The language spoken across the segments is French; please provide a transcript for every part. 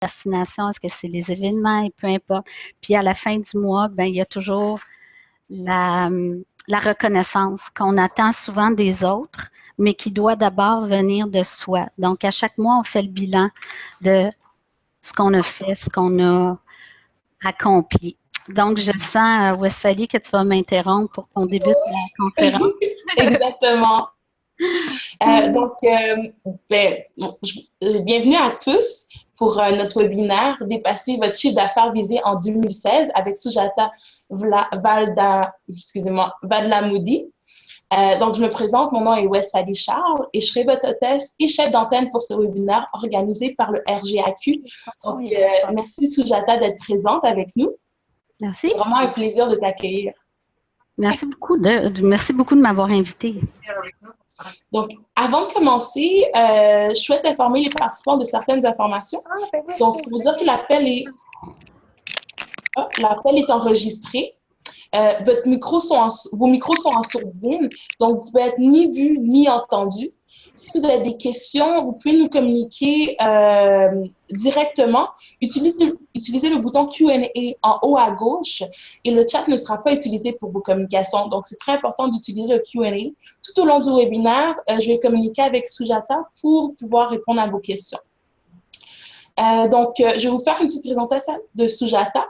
procrastination, est-ce que c'est les événements, et peu importe. Puis à la fin du mois, ben il y a toujours la reconnaissance qu'on attend souvent des autres, mais qui doit d'abord venir de soi. Donc, à chaque mois, on fait le bilan de ce qu'on a fait, ce qu'on a accompli. Donc, je sens, Westphalie, que tu vas m'interrompre pour qu'on débute la conférence. Exactement. Bienvenue à tous pour notre webinaire Dépasser votre chiffre d'affaires visé en 2016 avec Sujata Vadlamoudi. Donc, je me présente, mon nom est Westphalie Charles et je serai votre hôtesse et chef d'antenne pour ce webinaire organisé par le RGAQ. Donc, merci Sujata d'être présente avec nous. Merci. C'est vraiment un plaisir de t'accueillir. Merci beaucoup de m'avoir invitée. Donc, avant de commencer, je souhaite informer les participants de certaines informations. Donc, pour vous dire que l'appel est enregistré. Vos micros sont en sourdine, donc vous pouvez être ni vu ni entendu. Si vous avez des questions, vous pouvez nous communiquer directement. Utilisez le bouton Q&A en haut à gauche et le chat ne sera pas utilisé pour vos communications. Donc, c'est très important d'utiliser le Q&A. Tout au long du webinaire, je vais communiquer avec Sujata pour pouvoir répondre à vos questions. Je vais vous faire une petite présentation de Sujata.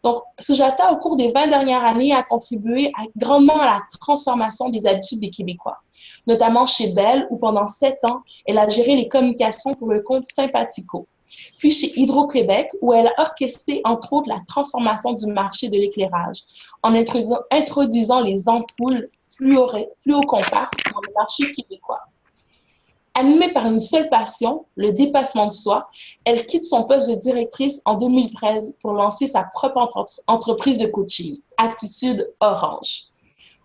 Donc, Sujata, au cours des 20 dernières années, a contribué grandement à la transformation des habitudes des Québécois, notamment chez Bell, où pendant 7 ans, elle a géré les communications pour le compte Sympathico. Puis chez Hydro-Québec, où elle a orchestré, entre autres, la transformation du marché de l'éclairage, en introduisant les ampoules fluocompactes dans le marché québécois. Animée par une seule passion, le dépassement de soi, elle quitte son poste de directrice en 2013 pour lancer sa propre entreprise de coaching, Attitude Orange.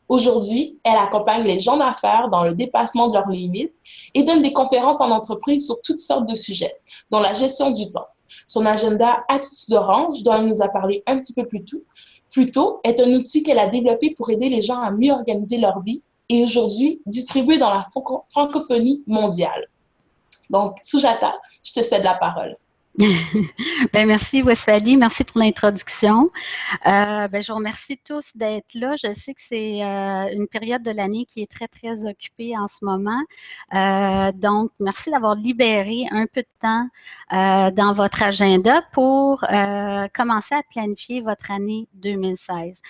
Aujourd'hui, elle accompagne les gens d'affaires dans le dépassement de leurs limites et donne des conférences en entreprise sur toutes sortes de sujets, dont la gestion du temps. Son agenda Attitude Orange, dont elle nous a parlé un petit peu plus tôt, est un outil qu'elle a développé pour aider les gens à mieux organiser leur vie et aujourd'hui distribué dans la francophonie mondiale. Donc, Sujata, je te cède la parole. Ben, merci Westphalie, merci pour l'introduction. Je vous remercie tous d'être là. Je sais que c'est une période de l'année qui est très, très occupée en ce moment. Donc, merci d'avoir libéré un peu de temps dans votre agenda pour commencer à planifier votre année 2016.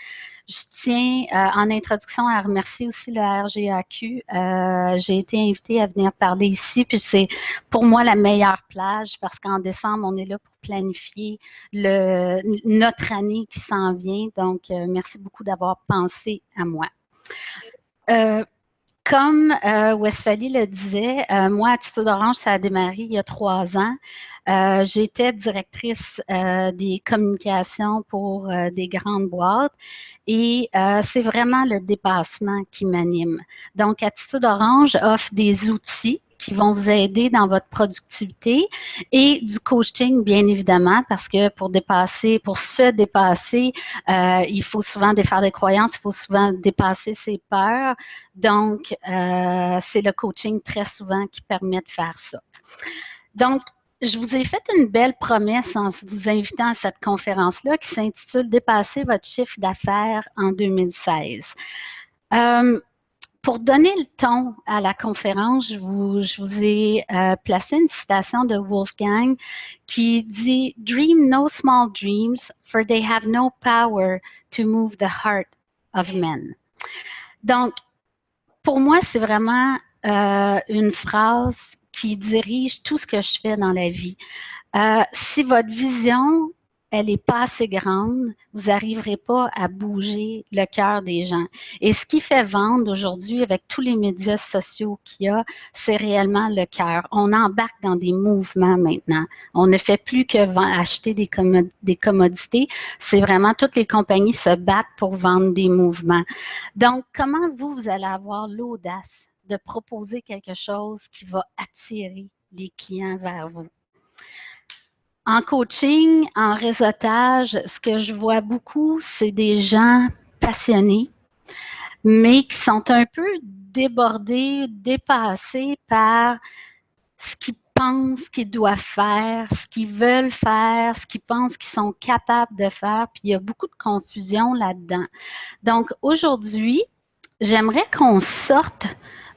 Je tiens en introduction à remercier aussi le RGAQ. J'ai été invitée à venir parler ici, puis c'est pour moi la meilleure plage parce qu'en décembre, on est là pour planifier notre année qui s'en vient. Donc, merci beaucoup d'avoir pensé à moi. Comme Westphalie le disait, moi, Attitude Orange, ça a démarré il y a 3 ans. J'étais directrice des communications pour des grandes boîtes et c'est vraiment le dépassement qui m'anime. Donc, Attitude Orange offre des outils qui vont vous aider dans votre productivité et du coaching, bien évidemment, parce que pour se dépasser, il faut souvent défaire des croyances, il faut souvent dépasser ses peurs. Donc, c'est le coaching très souvent qui permet de faire ça. Donc, je vous ai fait une belle promesse en vous invitant à cette conférence-là qui s'intitule « Dépasser votre chiffre d'affaires en 2016 ». Pour donner le ton à la conférence, je vous ai placé une citation de Wolfgang qui dit « Dream no small dreams, for they have no power to move the heart of men ». Donc, pour moi, c'est vraiment une phrase qui dirige tout ce que je fais dans la vie. Si votre vision, elle n'est pas assez grande, vous n'arriverez pas à bouger le cœur des gens. Et ce qui fait vendre aujourd'hui avec tous les médias sociaux qu'il y a, c'est réellement le cœur. On embarque dans des mouvements maintenant. On ne fait plus que acheter des commodités. C'est vraiment toutes les compagnies se battent pour vendre des mouvements. Donc, comment vous allez avoir l'audace de proposer quelque chose qui va attirer les clients vers vous? En coaching, en réseautage, ce que je vois beaucoup, c'est des gens passionnés, mais qui sont un peu débordés, dépassés par ce qui pensent qu'ils doivent faire, ce qu'ils veulent faire, ce qu'ils pensent qu'ils sont capables de faire, puis il y a beaucoup de confusion là-dedans. Donc, aujourd'hui, j'aimerais qu'on sorte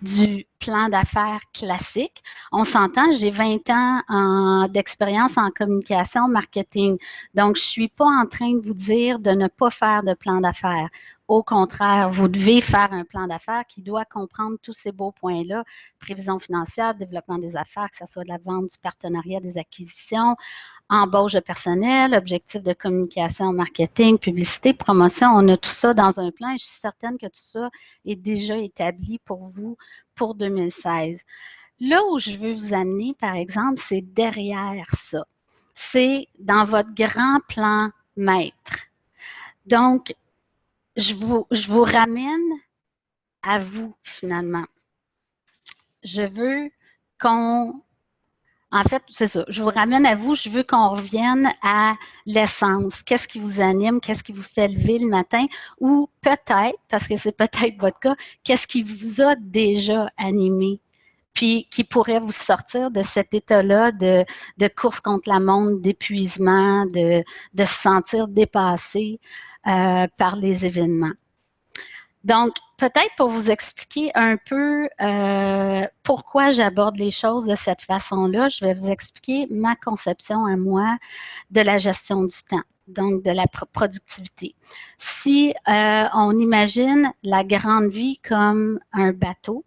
du plan d'affaires classique. On s'entend, j'ai 20 ans d'expérience en communication, marketing. Donc, je ne suis pas en train de vous dire de ne pas faire de plan d'affaires. Au contraire, vous devez faire un plan d'affaires qui doit comprendre tous ces beaux points-là, prévision financière, développement des affaires, que ce soit de la vente, du partenariat, des acquisitions, embauche de personnel, objectifs de communication, marketing, publicité, promotion. On a tout ça dans un plan et je suis certaine que tout ça est déjà établi pour vous pour 2016. Là où je veux vous amener, par exemple, c'est derrière ça. C'est dans votre grand plan maître. Donc, je vous ramène à vous, finalement. Je veux qu'on... En fait, c'est ça. Je vous ramène à vous. Je veux qu'on revienne à l'essence. Qu'est-ce qui vous anime? Qu'est-ce qui vous fait lever le matin? Ou peut-être, parce que c'est peut-être votre cas, qu'est-ce qui vous a déjà animé? Puis qui pourrait vous sortir de cet état-là de course contre la montre, d'épuisement, de se sentir dépassé par les événements. Donc, peut-être pour vous expliquer un peu pourquoi j'aborde les choses de cette façon-là, je vais vous expliquer ma conception à moi de la gestion du temps, donc de la productivité. Si on imagine la grande vie comme un bateau,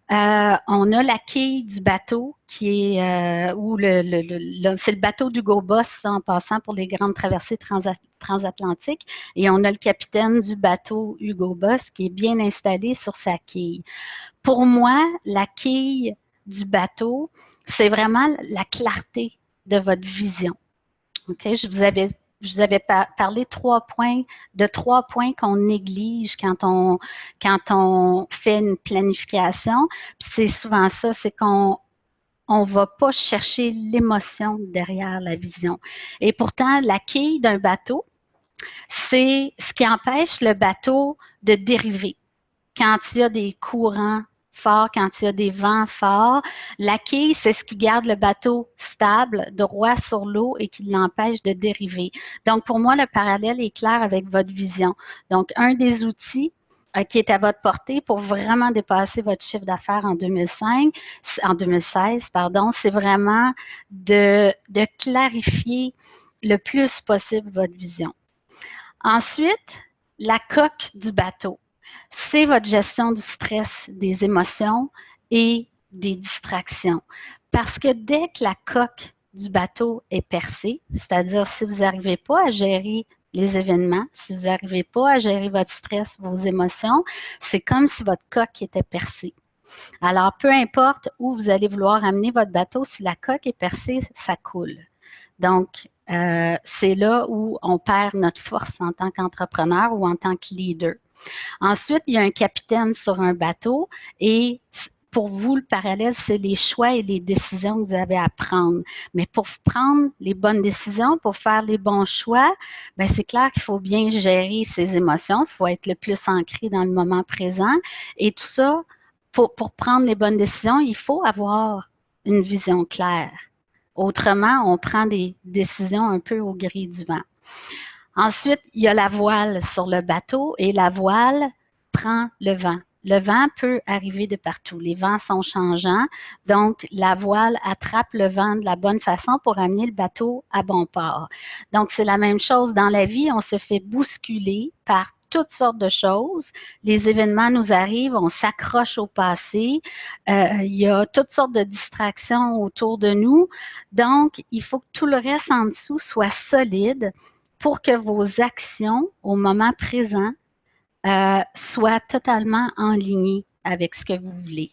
on a la quille du bateau qui est c'est le bateau d'Hugo Boss en passant pour les grandes traversées transatlantiques et on a le capitaine du bateau Hugo Boss qui est bien installé sur sa quille. Pour moi, la quille du bateau, c'est vraiment la clarté de votre vision. OK? Je vous avais parlé de trois points qu'on néglige quand on fait une planification. Puis c'est souvent ça, c'est qu'on ne va pas chercher l'émotion derrière la vision. Et pourtant, la quille d'un bateau, c'est ce qui empêche le bateau de dériver. Quand il y a des courants fort, quand il y a des vents forts. La quille, c'est ce qui garde le bateau stable, droit sur l'eau et qui l'empêche de dériver. Donc, pour moi, le parallèle est clair avec votre vision. Donc, un des outils qui est à votre portée pour vraiment dépasser votre chiffre d'affaires en 2016, c'est vraiment de clarifier le plus possible votre vision. Ensuite, la coque du bateau. C'est votre gestion du stress, des émotions et des distractions. Parce que dès que la coque du bateau est percée, c'est-à-dire si vous n'arrivez pas à gérer les événements, si vous n'arrivez pas à gérer votre stress, vos émotions, c'est comme si votre coque était percée. Alors, peu importe où vous allez vouloir amener votre bateau, si la coque est percée, ça coule. Donc, c'est là où on perd notre force en tant qu'entrepreneur ou en tant que leader. Ensuite, il y a un capitaine sur un bateau et pour vous, le parallèle, c'est les choix et les décisions que vous avez à prendre. Mais pour prendre les bonnes décisions, pour faire les bons choix, bien, c'est clair qu'il faut bien gérer ses émotions, il faut être le plus ancré dans le moment présent. Et tout ça, pour prendre les bonnes décisions, il faut avoir une vision claire. Autrement, on prend des décisions un peu au gré du vent. Ensuite, il y a la voile sur le bateau et la voile prend le vent. Le vent peut arriver de partout. Les vents sont changeants, donc la voile attrape le vent de la bonne façon pour amener le bateau à bon port. Donc, c'est la même chose dans la vie. On se fait bousculer par toutes sortes de choses. Les événements nous arrivent, on s'accroche au passé. Il y a toutes sortes de distractions autour de nous. Donc, il faut que tout le reste en dessous soit solide pour que vos actions au moment présent soient totalement en ligne avec ce que vous voulez.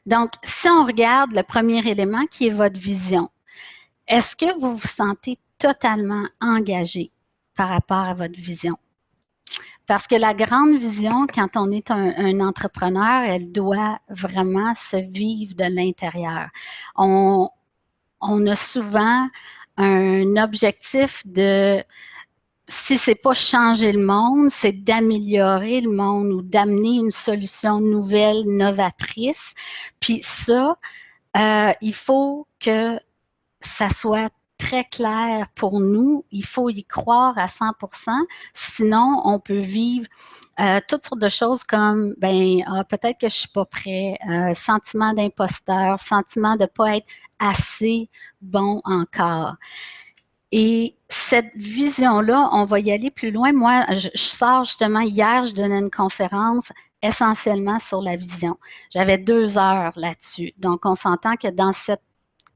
Donc, si on regarde le premier élément qui est votre vision, est-ce que vous vous sentez totalement engagé par rapport à votre vision? Parce que la grande vision, quand on est un entrepreneur, elle doit vraiment se vivre de l'intérieur. On a souvent un objectif de, si c'est pas changer le monde, c'est d'améliorer le monde ou d'amener une solution nouvelle, novatrice. Puis ça, il faut que ça soit très clair pour nous. Il faut y croire à 100%. Sinon, on peut vivre toutes sortes de choses comme, peut-être que je suis pas prêt, sentiment d'imposteur, sentiment de pas être assez bon encore. Et cette vision-là, on va y aller plus loin. Moi, je sors justement, hier, je donnais une conférence essentiellement sur la vision. J'avais 2 heures là-dessus. Donc, on s'entend que dans cette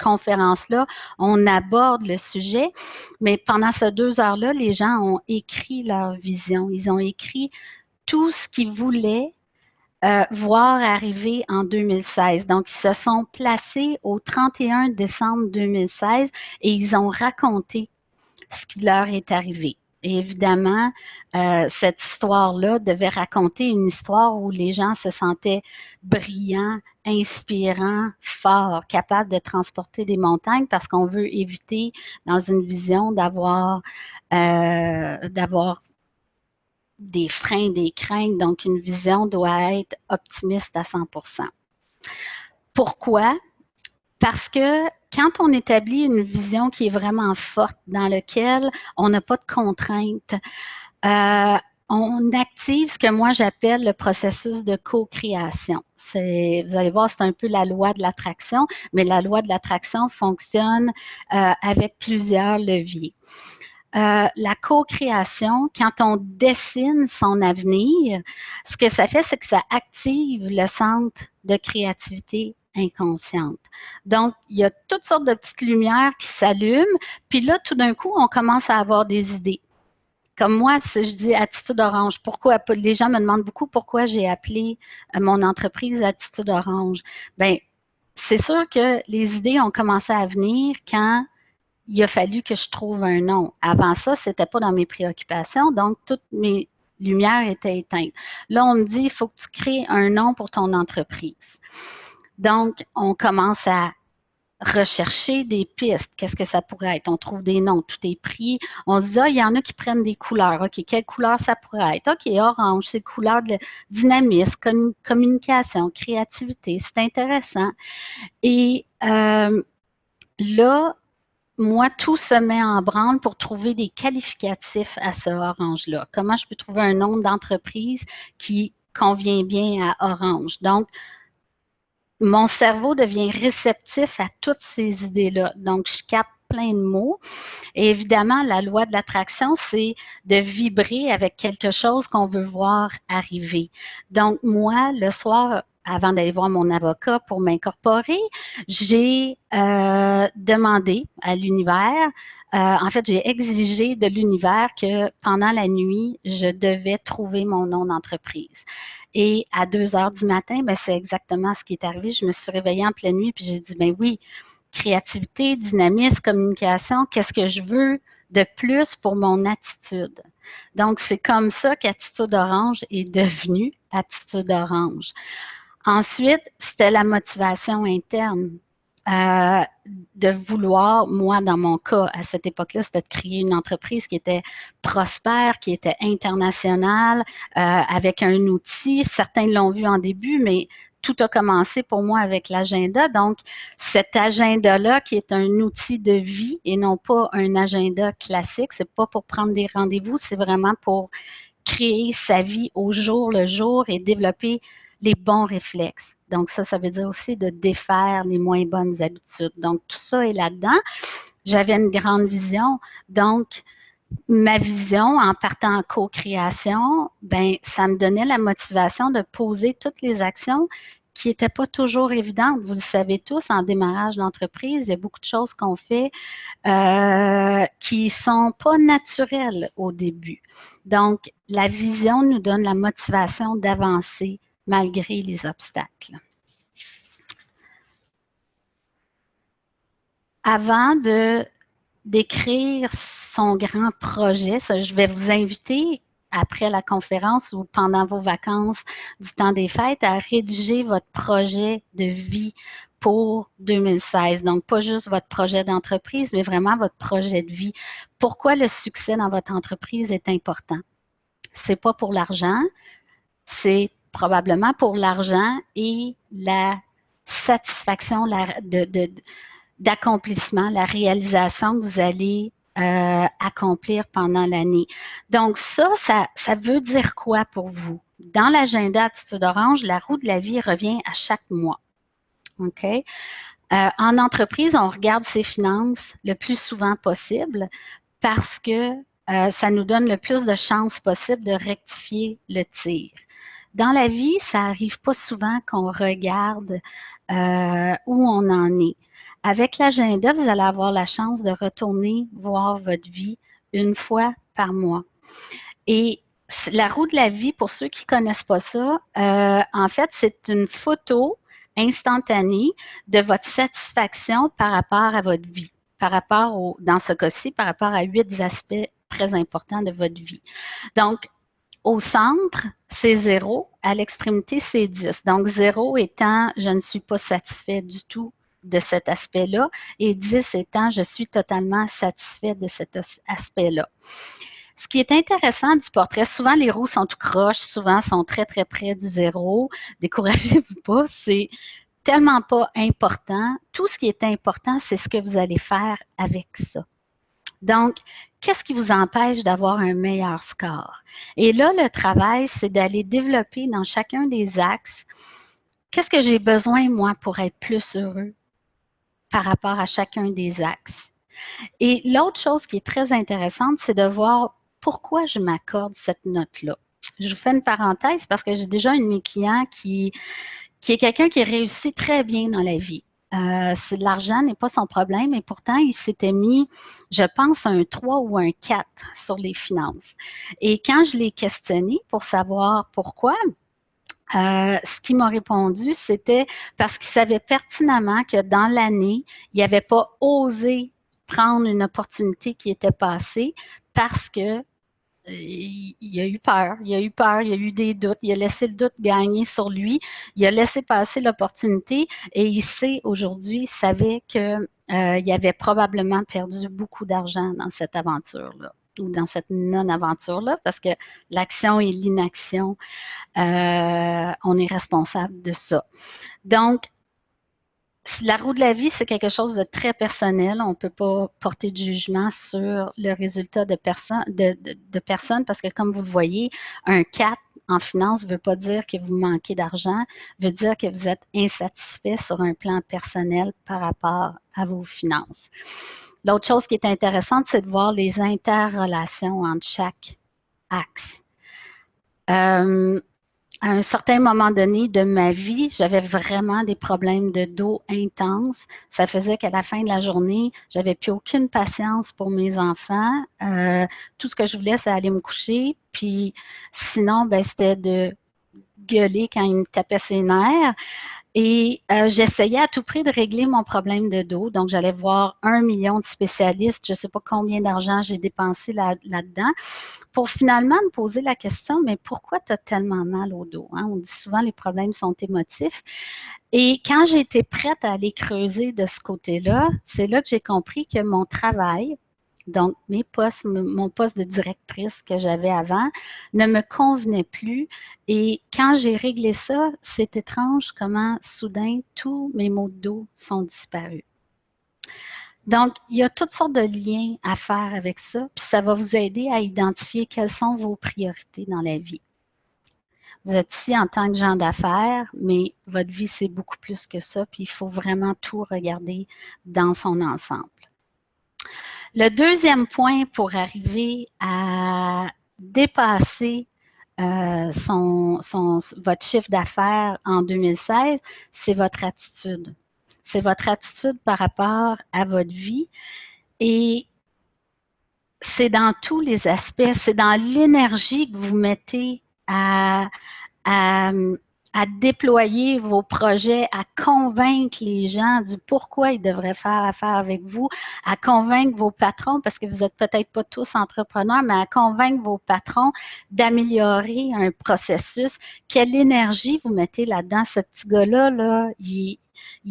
conférence-là, on aborde le sujet, mais pendant ces 2 heures-là, les gens ont écrit leur vision. Ils ont écrit tout ce qu'ils voulaient voir arriver en 2016. Donc, ils se sont placés au 31 décembre 2016 et ils ont raconté ce qui leur est arrivé. Et évidemment, cette histoire-là devait raconter une histoire où les gens se sentaient brillants, inspirants, forts, capables de transporter des montagnes parce qu'on veut éviter, dans une vision, d'avoir des freins, des craintes. Donc, une vision doit être optimiste à 100%. Pourquoi? Parce que quand on établit une vision qui est vraiment forte, dans laquelle on n'a pas de contraintes, on active ce que moi j'appelle le processus de co-création. Vous allez voir, c'est un peu la loi de l'attraction, mais la loi de l'attraction fonctionne avec plusieurs leviers. La co-création, quand on dessine son avenir, ce que ça fait, c'est que ça active le centre de créativité inconsciente. Donc, il y a toutes sortes de petites lumières qui s'allument, puis là, tout d'un coup, on commence à avoir des idées. Comme moi, si je dis Attitude Orange, pourquoi, les gens me demandent beaucoup pourquoi j'ai appelé mon entreprise Attitude Orange. Bien, c'est sûr que les idées ont commencé à venir quand il a fallu que je trouve un nom. Avant ça, c'était pas dans mes préoccupations, donc toutes mes lumières étaient éteintes. Là, on me dit, il faut que tu crées un nom pour ton entreprise. Donc, on commence à rechercher des pistes. Qu'est-ce que ça pourrait être? On trouve des noms, tout est pris. On se dit, il y en a qui prennent des couleurs. OK, quelle couleur ça pourrait être? OK, orange, c'est couleur de dynamisme, communication, créativité. C'est intéressant. Et là, moi, tout se met en branle pour trouver des qualificatifs à ce orange-là. Comment je peux trouver un nom d'entreprise qui convient bien à orange? Donc, mon cerveau devient réceptif à toutes ces idées-là. Donc, je capte plein de mots. Et évidemment, la loi de l'attraction, c'est de vibrer avec quelque chose qu'on veut voir arriver. Donc, moi, le soir, avant d'aller voir mon avocat pour m'incorporer, j'ai demandé à l'univers, en fait, j'ai exigé de l'univers que pendant la nuit, je devais trouver mon nom d'entreprise. Et à 2 heures du matin, ben, c'est exactement ce qui est arrivé. Je me suis réveillée en pleine nuit, puis j'ai dit, ben oui, créativité, dynamisme, communication, qu'est-ce que je veux de plus pour mon attitude? Donc, c'est comme ça qu'Attitude Orange est devenue Attitude Orange. Ensuite, c'était la motivation interne. De vouloir, moi, dans mon cas, à cette époque-là, c'était de créer une entreprise qui était prospère, qui était internationale, avec un outil. Certains l'ont vu en début, mais tout a commencé pour moi avec l'agenda. Donc, cet agenda-là, qui est un outil de vie et non pas un agenda classique, c'est pas pour prendre des rendez-vous, c'est vraiment pour créer sa vie au jour le jour et développer les bons réflexes. Donc, ça veut dire aussi de défaire les moins bonnes habitudes. Donc, tout ça est là-dedans. J'avais une grande vision. Donc, ma vision, en partant en co-création, ben, ça me donnait la motivation de poser toutes les actions qui n'étaient pas toujours évidentes. Vous le savez tous, en démarrage d'entreprise, il y a beaucoup de choses qu'on fait qui ne sont pas naturelles au début. Donc, la vision nous donne la motivation d'avancer malgré les obstacles. Avant de d'écrire son grand projet, ça, je vais vous inviter après la conférence ou pendant vos vacances du temps des fêtes à rédiger votre projet de vie pour 2016. Donc, pas juste votre projet d'entreprise, mais vraiment votre projet de vie. Pourquoi le succès dans votre entreprise est important? C'est pas pour l'argent, c'est probablement pour l'argent et la satisfaction, d'accomplissement, la réalisation que vous allez accomplir pendant l'année. Donc ça veut dire quoi pour vous? Dans l'agenda Attitude Orange, la roue de la vie revient à chaque mois. OK? En entreprise, on regarde ses finances le plus souvent possible parce que ça nous donne le plus de chances possible de rectifier le tir. Dans la vie, ça n'arrive pas souvent qu'on regarde où on en est. Avec l'agenda, vous allez avoir la chance de retourner voir votre vie une fois par mois. Et la roue de la vie, pour ceux qui ne connaissent pas ça, en fait, c'est une photo instantanée de votre satisfaction par rapport à votre vie, dans ce cas-ci, par rapport à 8 aspects très importants de votre vie. Donc, au centre, c'est 0, à l'extrémité, c'est 10. Donc, 0 étant, je ne suis pas satisfait du tout de cet aspect-là, et 10 étant, je suis totalement satisfait de cet aspect-là. Ce qui est intéressant du portrait, souvent les roues sont tout croches, souvent sont très, très près du 0. Découragez-vous pas, c'est tellement pas important. Tout ce qui est important, c'est ce que vous allez faire avec ça. Donc, qu'est-ce qui vous empêche d'avoir un meilleur score? Et là, le travail, c'est d'aller développer dans chacun des axes, qu'est-ce que j'ai besoin, moi, pour être plus heureux par rapport à chacun des axes? Et l'autre chose qui est très intéressante, c'est de voir pourquoi je m'accorde cette note-là. Je vous fais une parenthèse parce que j'ai déjà un de mes clients qui est quelqu'un qui réussit très bien dans la vie. L'argent n'est pas son problème, et pourtant, il s'était mis, je pense, un 3 ou un 4 sur les finances. Et quand je l'ai questionné pour savoir pourquoi, ce qu'il m'a répondu, c'était parce qu'il savait pertinemment que dans l'année, il n'avait pas osé prendre une opportunité qui était passée parce que il a eu peur, il a eu des doutes, il a laissé le doute gagner sur lui, il a laissé passer l'opportunité et il sait aujourd'hui, il savait qu'il avait probablement perdu beaucoup d'argent dans cette aventure-là ou dans cette non-aventure-là parce que l'action et l'inaction, on est responsable de ça. Donc, la roue de la vie, c'est quelque chose de très personnel. On ne peut pas porter de jugement sur le résultat de personnes parce que, comme vous le voyez, un 4 en finance ne veut pas dire que vous manquez d'argent, veut dire que vous êtes insatisfait sur un plan personnel par rapport à vos finances. L'autre chose qui est intéressante, c'est de voir les interrelations entre chaque axe. À un certain moment donné de ma vie, j'avais vraiment des problèmes de dos intenses. Ça faisait qu'à la fin de la journée, j'avais plus aucune patience pour mes enfants. Tout ce que je voulais, c'est aller me coucher. Puis sinon, ben, c'était de gueuler quand ils me tapaient ses nerfs. Et j'essayais à tout prix de régler mon problème de dos. Donc, j'allais voir 1 million de spécialistes. Je ne sais pas combien d'argent j'ai dépensé là-dedans pour finalement me poser la question, mais pourquoi tu as tellement mal au dos? Hein? On dit souvent les problèmes sont émotifs. Et quand j'ai été prête à aller creuser de ce côté-là, c'est là que j'ai compris que mon travail, donc mon poste de directrice que j'avais avant, ne me convenait plus. Et quand j'ai réglé ça, c'est étrange comment soudain tous mes maux de dos sont disparus. Donc, il y a toutes sortes de liens à faire avec ça, puis ça va vous aider à identifier quelles sont vos priorités dans la vie. Vous êtes ici en tant que gens d'affaires, mais votre vie, c'est beaucoup plus que ça, puis il faut vraiment tout regarder dans son ensemble. Le deuxième point pour arriver à dépasser votre chiffre d'affaires en 2016, c'est votre attitude. C'est votre attitude par rapport à votre vie et c'est dans tous les aspects, c'est dans l'énergie que vous mettez à déployer vos projets, à convaincre les gens du pourquoi ils devraient faire affaire avec vous, à convaincre vos patrons, parce que vous n'êtes peut-être pas tous entrepreneurs, mais à convaincre vos patrons d'améliorer un processus. Quelle énergie vous mettez là-dedans? Ce petit gars-là, là, il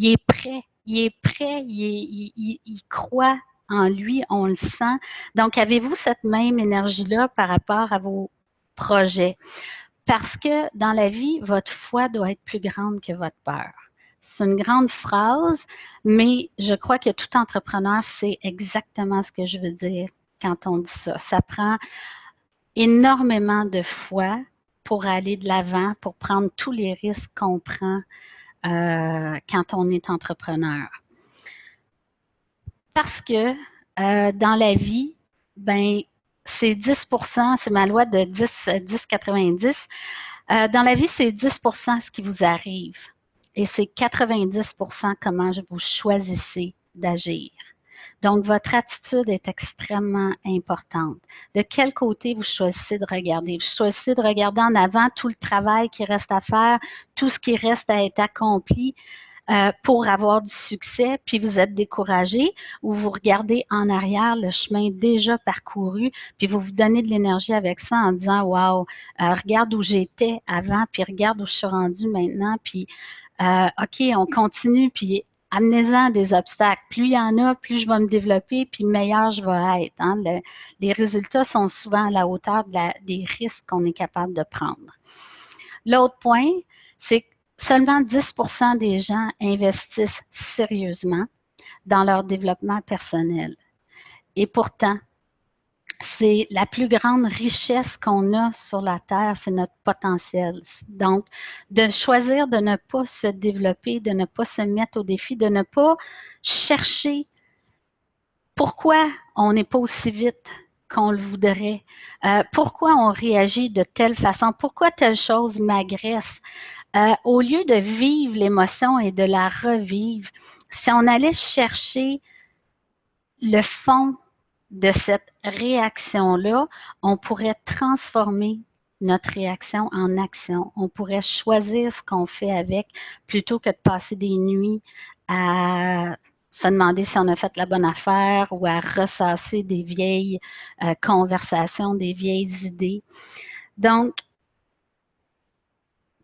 est prêt. Il est prêt, il croit en lui, on le sent. Donc, avez-vous cette même énergie-là par rapport à vos projets? Parce que dans la vie, votre foi doit être plus grande que votre peur. C'est une grande phrase, mais je crois que tout entrepreneur sait exactement ce que je veux dire quand on dit ça. Ça prend énormément de foi pour aller de l'avant, pour prendre tous les risques qu'on prend quand on est entrepreneur. Parce que dans la vie, ben, c'est 10%, c'est ma loi de 10-90. Dans la vie, c'est 10% ce qui vous arrive et c'est 90% comment vous choisissez d'agir. Donc, votre attitude est extrêmement importante. De quel côté vous choisissez de regarder? Vous choisissez de regarder en avant tout le travail qui reste à faire, tout ce qui reste à être accompli pour avoir du succès, puis vous êtes découragé, ou vous regardez en arrière le chemin déjà parcouru, puis vous vous donnez de l'énergie avec ça en disant « Wow, regarde où j'étais avant, puis regarde où je suis rendue maintenant, puis OK, on continue, puis amenez-en des obstacles. Plus il y en a, plus je vais me développer, puis meilleur je vais être. Hein. Les résultats sont souvent à la hauteur des risques qu'on est capable de prendre. L'autre point, c'est que seulement 10% des gens investissent sérieusement dans leur développement personnel. Et pourtant, c'est la plus grande richesse qu'on a sur la Terre, c'est notre potentiel. Donc, de choisir de ne pas se développer, de ne pas se mettre au défi, de ne pas chercher pourquoi on n'est pas aussi vite qu'on le voudrait, pourquoi on réagit de telle façon, pourquoi telle chose m'agresse. Au lieu de vivre l'émotion et de la revivre, si on allait chercher le fond de cette réaction-là, on pourrait transformer notre réaction en action. On pourrait choisir ce qu'on fait avec plutôt que de passer des nuits à se demander si on a fait la bonne affaire ou à ressasser des vieilles conversations, des vieilles idées. Donc,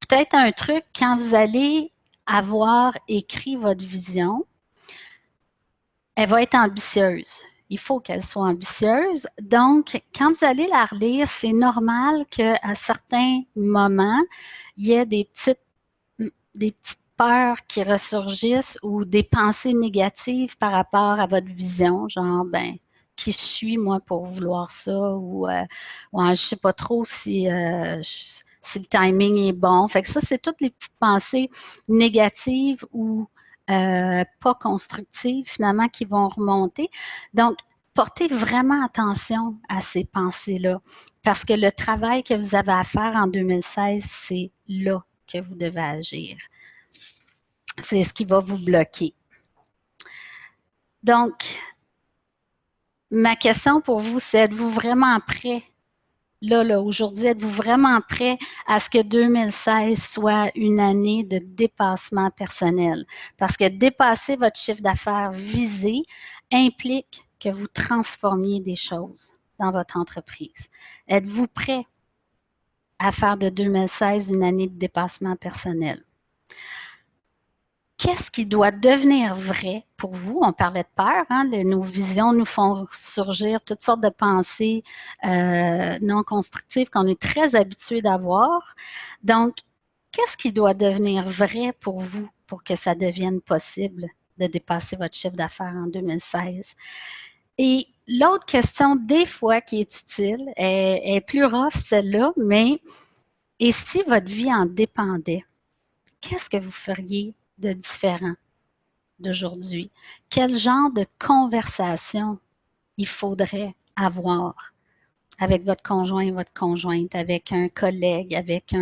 peut-être un truc, quand vous allez avoir écrit votre vision, elle va être ambitieuse. Il faut qu'elle soit ambitieuse. Donc, quand vous allez la relire, c'est normal qu'à certains moments, il y ait des petites peurs qui ressurgissent ou des pensées négatives par rapport à votre vision, genre, ben, qui je suis, moi, pour vouloir ça, ou je ne sais pas trop si le timing est bon. Fait que ça, c'est toutes les petites pensées négatives ou pas constructives, finalement, qui vont remonter. Donc, portez vraiment attention à ces pensées-là, parce que le travail que vous avez à faire en 2016, c'est là que vous devez agir. C'est ce qui va vous bloquer. Donc, ma question pour vous, c'est êtes-vous vraiment prêt? Là, aujourd'hui, êtes-vous vraiment prêt à ce que 2016 soit une année de dépassement personnel? Parce que dépasser votre chiffre d'affaires visé implique que vous transformiez des choses dans votre entreprise. Êtes-vous prêt à faire de 2016 une année de dépassement personnel? Qu'est-ce qui doit devenir vrai pour vous? On parlait de peur, hein? Nos visions nous font surgir toutes sortes de pensées non constructives qu'on est très habitué d'avoir. Donc, qu'est-ce qui doit devenir vrai pour vous pour que ça devienne possible de dépasser votre chiffre d'affaires en 2016? Et l'autre question, des fois, qui est utile, est plus rough celle-là, mais et si votre vie en dépendait, qu'est-ce que vous feriez de différent d'aujourd'hui? Quel genre de conversation il faudrait avoir avec votre conjoint, votre conjointe, avec un collègue, avec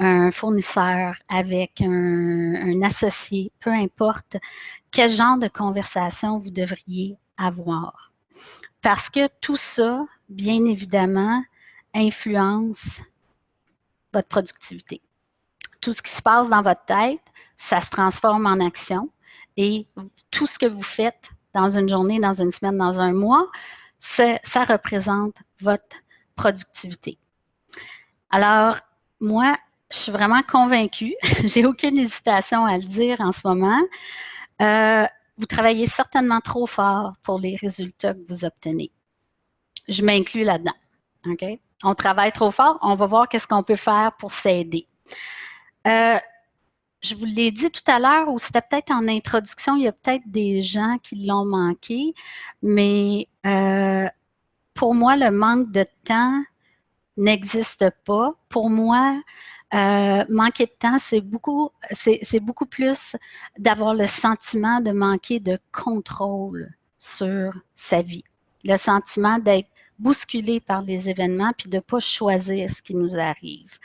un fournisseur, avec un associé, peu importe, quel genre de conversation vous devriez avoir? Parce que tout ça, bien évidemment, influence votre productivité. Tout ce qui se passe dans votre tête, ça se transforme en action et tout ce que vous faites dans une journée, dans une semaine, dans un mois, ça représente votre productivité. Alors, moi, je suis vraiment convaincue, j'ai aucune hésitation à le dire en ce moment, vous travaillez certainement trop fort pour les résultats que vous obtenez. Je m'inclus là-dedans. Okay? On travaille trop fort, on va voir qu'est-ce qu'on peut faire pour s'aider. Je je vous l'ai dit tout à l'heure, ou c'était peut-être en introduction, il y a peut-être des gens qui l'ont manqué, mais pour moi, le manque de temps n'existe pas. Pour moi, manquer de temps, c'est beaucoup plus d'avoir le sentiment de manquer de contrôle sur sa vie. Le sentiment d'être bousculé par les événements puis de ne pas choisir ce qui nous arrive.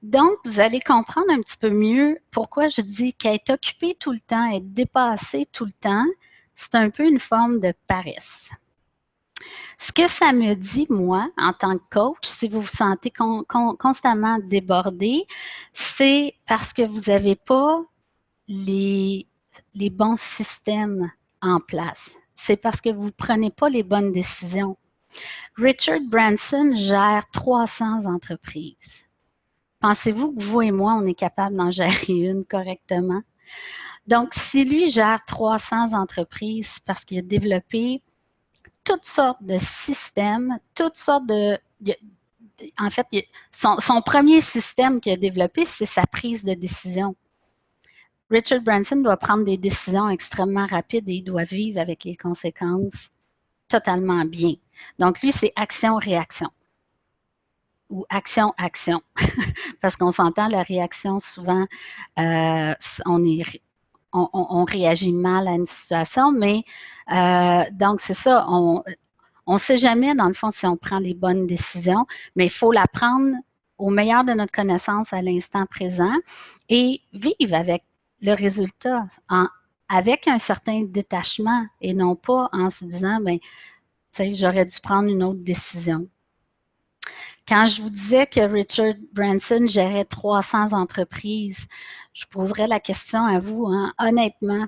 Donc, vous allez comprendre un petit peu mieux pourquoi je dis qu'être occupé tout le temps, être dépassé tout le temps, c'est un peu une forme de paresse. Ce que ça me dit, moi, en tant que coach, si vous vous sentez constamment débordé, c'est parce que vous n'avez pas les bons systèmes en place. C'est parce que vous ne prenez pas les bonnes décisions. Richard Branson gère 300 entreprises. Pensez-vous que vous et moi, on est capable d'en gérer une correctement? Donc, si lui gère 300 entreprises parce qu'il a développé toutes sortes de systèmes, toutes sortes de... En fait, son premier système qu'il a développé, c'est sa prise de décision. Richard Branson doit prendre des décisions extrêmement rapides et il doit vivre avec les conséquences totalement bien. Donc, lui, c'est action-réaction ou action-action. Parce qu'on s'entend, la réaction, souvent, on réagit mal à une situation, mais donc, c'est ça, on ne sait jamais, dans le fond, si on prend les bonnes décisions, mais il faut la prendre au meilleur de notre connaissance à l'instant présent et vivre avec le résultat, avec un certain détachement et non pas en se disant, ben, tu sais, j'aurais dû prendre une autre décision. Quand je vous disais que Richard Branson gérait 300 entreprises, je poserais la question à vous, hein, honnêtement,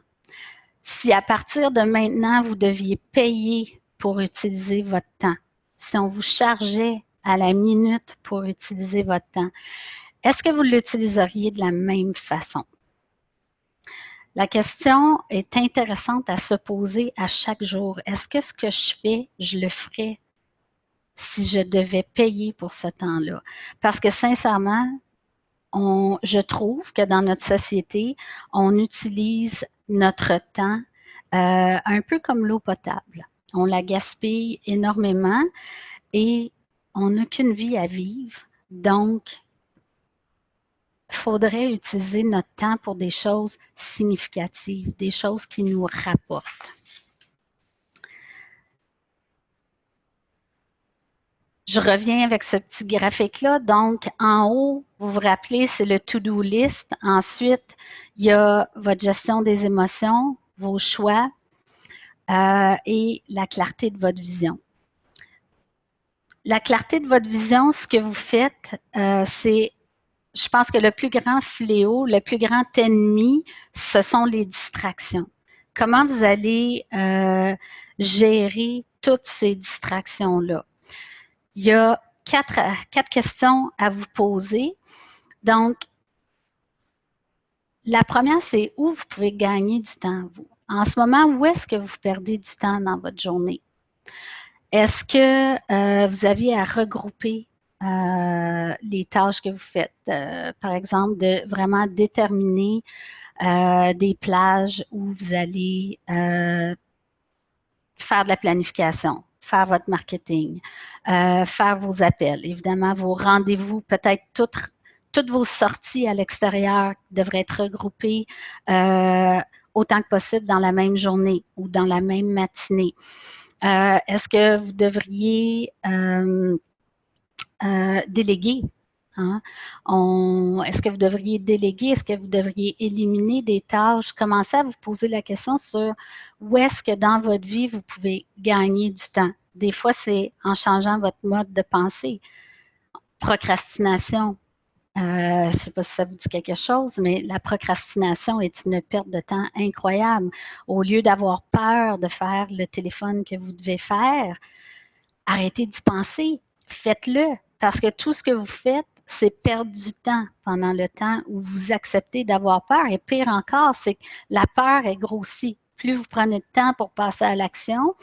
si à partir de maintenant, vous deviez payer pour utiliser votre temps, si on vous chargeait à la minute pour utiliser votre temps, est-ce que vous l'utiliseriez de la même façon? La question est intéressante à se poser à chaque jour. Est-ce que ce que je fais, je le ferais si je devais payer pour ce temps-là? Parce que sincèrement, je trouve que dans notre société, on utilise notre temps un peu comme l'eau potable. On la gaspille énormément et on n'a qu'une vie à vivre. Donc, il faudrait utiliser notre temps pour des choses significatives, des choses qui nous rapportent. Je reviens avec ce petit graphique-là. Donc, en haut, vous vous rappelez, c'est le to-do list. Ensuite, il y a votre gestion des émotions, vos choix et la clarté de votre vision. La clarté de votre vision, ce que vous faites, c'est, je pense que le plus grand fléau, le plus grand ennemi, ce sont les distractions. Comment vous allez gérer toutes ces distractions-là? Il y a quatre questions à vous poser. Donc, la première, c'est où vous pouvez gagner du temps, vous. En ce moment, où est-ce que vous perdez du temps dans votre journée? Est-ce que vous aviez à regrouper les tâches que vous faites? Par exemple, de vraiment déterminer des plages où vous allez faire de la planification, faire votre marketing, faire vos appels, évidemment, vos rendez-vous, peut-être toutes vos sorties à l'extérieur devraient être regroupées autant que possible dans la même journée ou dans la même matinée. Est-ce que vous devriez déléguer? Hein? Est-ce que vous devriez déléguer? Est-ce que vous devriez éliminer des tâches? Commencez à vous poser la question sur où est-ce que dans votre vie, vous pouvez gagner du temps. Des fois, c'est en changeant votre mode de pensée. Procrastination. Je ne sais pas si ça vous dit quelque chose, mais la procrastination est une perte de temps incroyable. Au lieu d'avoir peur de faire le téléphone que vous devez faire, arrêtez d'y penser. Faites-le. Parce que tout ce que vous faites, c'est perdre du temps pendant le temps où vous acceptez d'avoir peur. Et pire encore, c'est que la peur est grossie. Plus vous prenez de temps pour passer à l'action,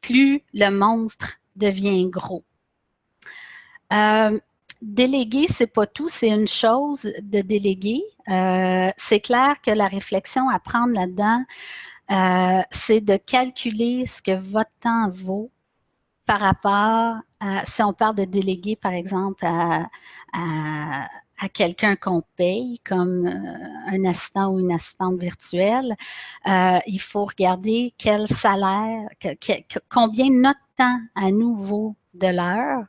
plus le monstre devient gros. déléguer, c'est pas tout, c'est une chose de déléguer. C'est clair que la réflexion à prendre là-dedans, c'est de calculer ce que votre temps vaut par rapport à, si on parle de déléguer, par exemple, à quelqu'un qu'on paye, comme un assistant ou une assistante virtuelle, il faut regarder quel salaire, combien notre temps à nous vaut de l'heure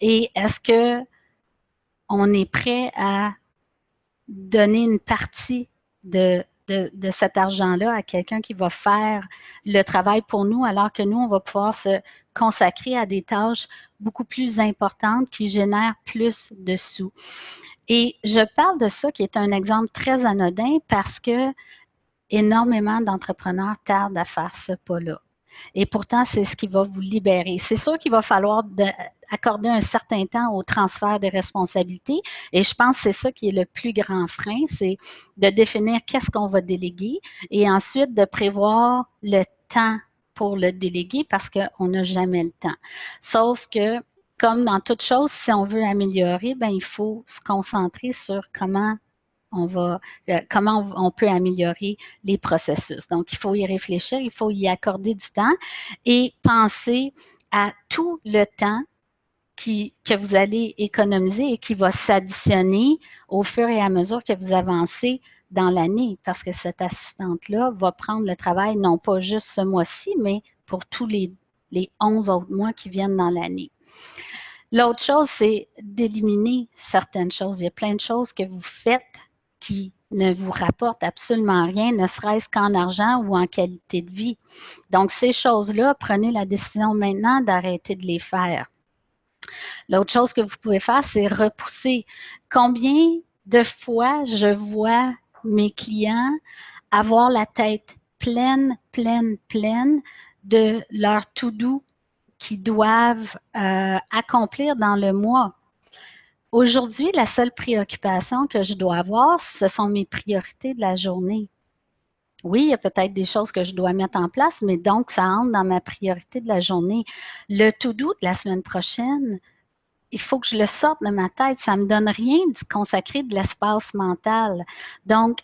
et est-ce que on est prêt à donner une partie de cet argent-là à quelqu'un qui va faire le travail pour nous, alors que nous, on va pouvoir se consacrer à des tâches beaucoup plus importantes qui génèrent plus de sous. Et je parle de ça qui est un exemple très anodin parce que énormément d'entrepreneurs tardent à faire ce pas-là. Et pourtant, c'est ce qui va vous libérer. C'est sûr qu'il va falloir accorder un certain temps au transfert des responsabilités. Et je pense que c'est ça qui est le plus grand frein, c'est de définir qu'est-ce qu'on va déléguer et ensuite de prévoir le temps pour le déléguer parce qu'on n'a jamais le temps. Sauf que, comme dans toute chose, si on veut améliorer, ben, il faut se concentrer sur comment on peut améliorer les processus. Donc, il faut y réfléchir, il faut y accorder du temps et penser à tout le temps que vous allez économiser et qui va s'additionner au fur et à mesure que vous avancez dans l'année, parce que cette assistante-là va prendre le travail non pas juste ce mois-ci, mais pour tous les 11 autres mois qui viennent dans l'année. L'autre chose, c'est d'éliminer certaines choses. Il y a plein de choses que vous faites qui ne vous rapportent absolument rien, ne serait-ce qu'en argent ou en qualité de vie. Donc, ces choses-là, prenez la décision maintenant d'arrêter de les faire. L'autre chose que vous pouvez faire, c'est repousser. Combien de fois je vois mes clients avoir la tête pleine de leur to-do qu'ils doivent accomplir dans le mois. Aujourd'hui, la seule préoccupation que je dois avoir, ce sont mes priorités de la journée. Oui, il y a peut-être des choses que je dois mettre en place, mais donc, ça entre dans ma priorité de la journée. Le to-do de la semaine prochaine, il faut que je le sorte de ma tête. Ça ne me donne rien d'y consacrer de l'espace mental. Donc,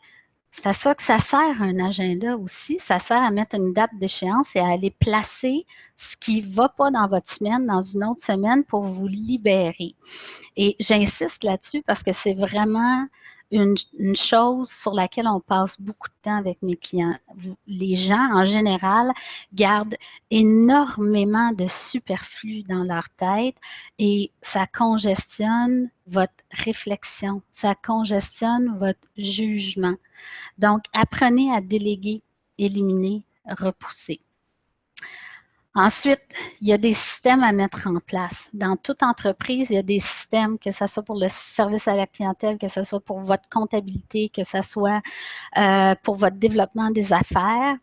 c'est à ça que ça sert un agenda aussi. Ça sert à mettre une date d'échéance et à aller placer ce qui ne va pas dans votre semaine, dans une autre semaine pour vous libérer. Et j'insiste là-dessus parce que c'est vraiment une chose sur laquelle on passe beaucoup de temps avec mes clients. Les gens, en général, gardent énormément de superflu dans leur tête et ça congestionne votre réflexion, ça congestionne votre jugement. Donc, apprenez à déléguer, éliminer, repousser. Ensuite, il y a des systèmes à mettre en place. Dans toute entreprise, il y a des systèmes, que ce soit pour le service à la clientèle, que ce soit pour votre comptabilité, que ce soit pour votre développement des affaires.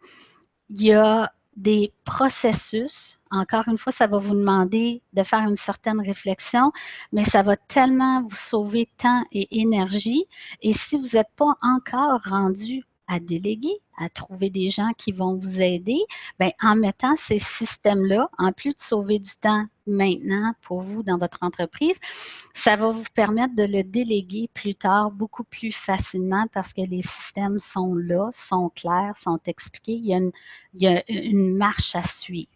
Il y a des processus. Encore une fois, ça va vous demander de faire une certaine réflexion, mais ça va tellement vous sauver temps et énergie. Et si vous n'êtes pas encore rendu à déléguer, à trouver des gens qui vont vous aider, bien, en mettant ces systèmes-là, en plus de sauver du temps maintenant pour vous dans votre entreprise, ça va vous permettre de le déléguer plus tard beaucoup plus facilement parce que les systèmes sont là, sont clairs, sont expliqués. Il y a une marche à suivre.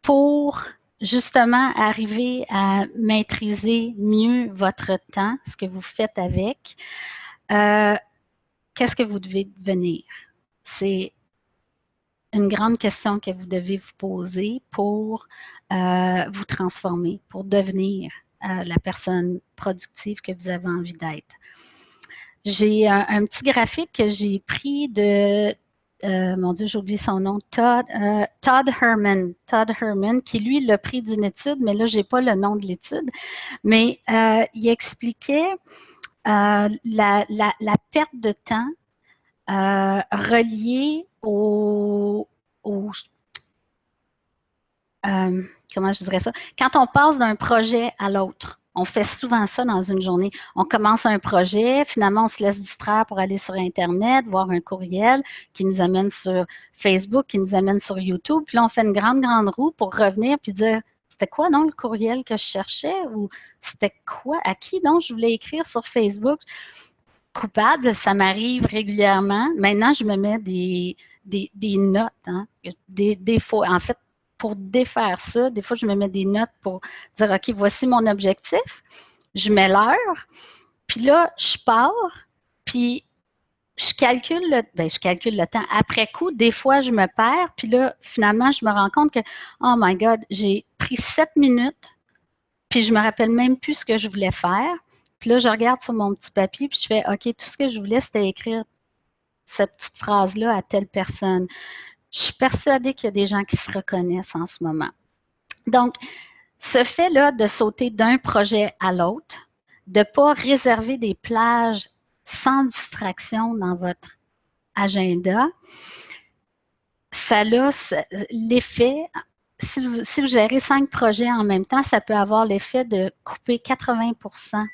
Pour justement arriver à maîtriser mieux votre temps, ce que vous faites avec, qu'est-ce que vous devez devenir? C'est une grande question que vous devez vous poser pour vous transformer, pour devenir la personne productive que vous avez envie d'être. J'ai un petit graphique que j'ai pris de mon Dieu, j'ai oublié son nom, Todd Herman, qui lui l'a pris d'une étude, mais là, je n'ai pas le nom de l'étude, mais il expliquait la perte de temps reliée comment je dirais ça? Quand on passe d'un projet à l'autre. On fait souvent ça dans une journée. On commence un projet, finalement, on se laisse distraire pour aller sur Internet, voir un courriel qui nous amène sur Facebook, qui nous amène sur YouTube. Puis là, on fait une grande, grande roue pour revenir puis dire, c'était quoi, non, le courriel que je cherchais? Ou c'était quoi, à qui, donc, je voulais écrire sur Facebook? Coupable, ça m'arrive régulièrement. Maintenant, je me mets des notes, hein, des fois. En fait, pour défaire ça, des fois, je me mets des notes pour dire, OK, voici mon objectif. Je mets l'heure, puis là, je pars, puis je calcule le temps. Après coup, des fois, je me perds, puis là, finalement, je me rends compte que, oh my God, j'ai pris 7 minutes, puis je me rappelle même plus ce que je voulais faire. Puis là, je regarde sur mon petit papier, puis je fais, OK, tout ce que je voulais, c'était écrire cette petite phrase-là à telle personne. Je suis persuadée qu'il y a des gens qui se reconnaissent en ce moment. Donc, ce fait-là de sauter d'un projet à l'autre, de ne pas réserver des plages sans distraction dans votre agenda, ça a l'effet, si vous gérez 5 projets en même temps, ça peut avoir l'effet de couper 80%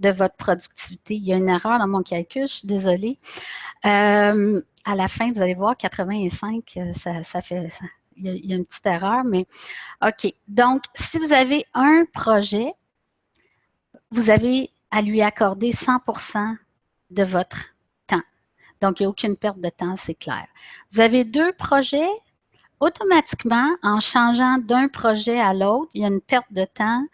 de votre productivité. Il y a une erreur dans mon calcul, je suis désolée. À la fin, vous allez voir, 85, ça fait... Il y a une petite erreur, mais OK. Donc, si vous avez un projet, vous avez à lui accorder 100% de votre temps. Donc, il n'y a aucune perte de temps, c'est clair. Vous avez 2 projets, automatiquement, en changeant d'un projet à l'autre, il y a une perte de temps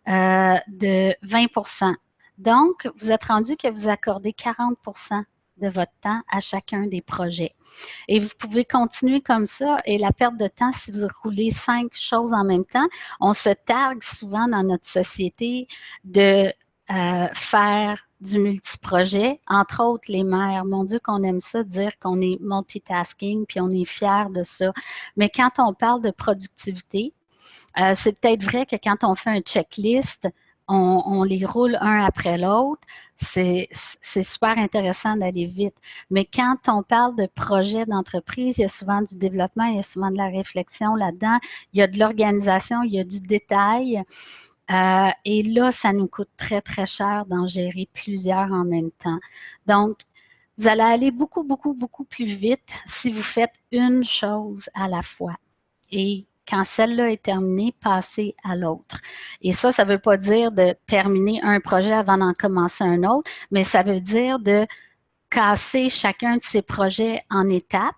de 20%. Donc, vous êtes rendu que vous accordez 40% de votre temps à chacun des projets. Et vous pouvez continuer comme ça. Et la perte de temps, si vous roulez 5 choses en même temps, on se targue souvent dans notre société de faire du multiprojet, entre autres les mères. Mon Dieu, qu'on aime ça, dire qu'on est multitasking, puis on est fiers de ça. Mais quand on parle de productivité, c'est peut-être vrai que quand on fait un checklist, on les roule un après l'autre. C'est super intéressant d'aller vite. Mais quand on parle de projet d'entreprise, il y a souvent du développement, il y a souvent de la réflexion là-dedans, il y a de l'organisation, il y a du détail. Et là, ça nous coûte très, très cher d'en gérer plusieurs en même temps. Donc, vous allez aller beaucoup, beaucoup, beaucoup plus vite si vous faites une chose à la fois. Et quand celle-là est terminée, passez à l'autre. Et ça ne veut pas dire de terminer un projet avant d'en commencer un autre, mais ça veut dire de casser chacun de ces projets en étapes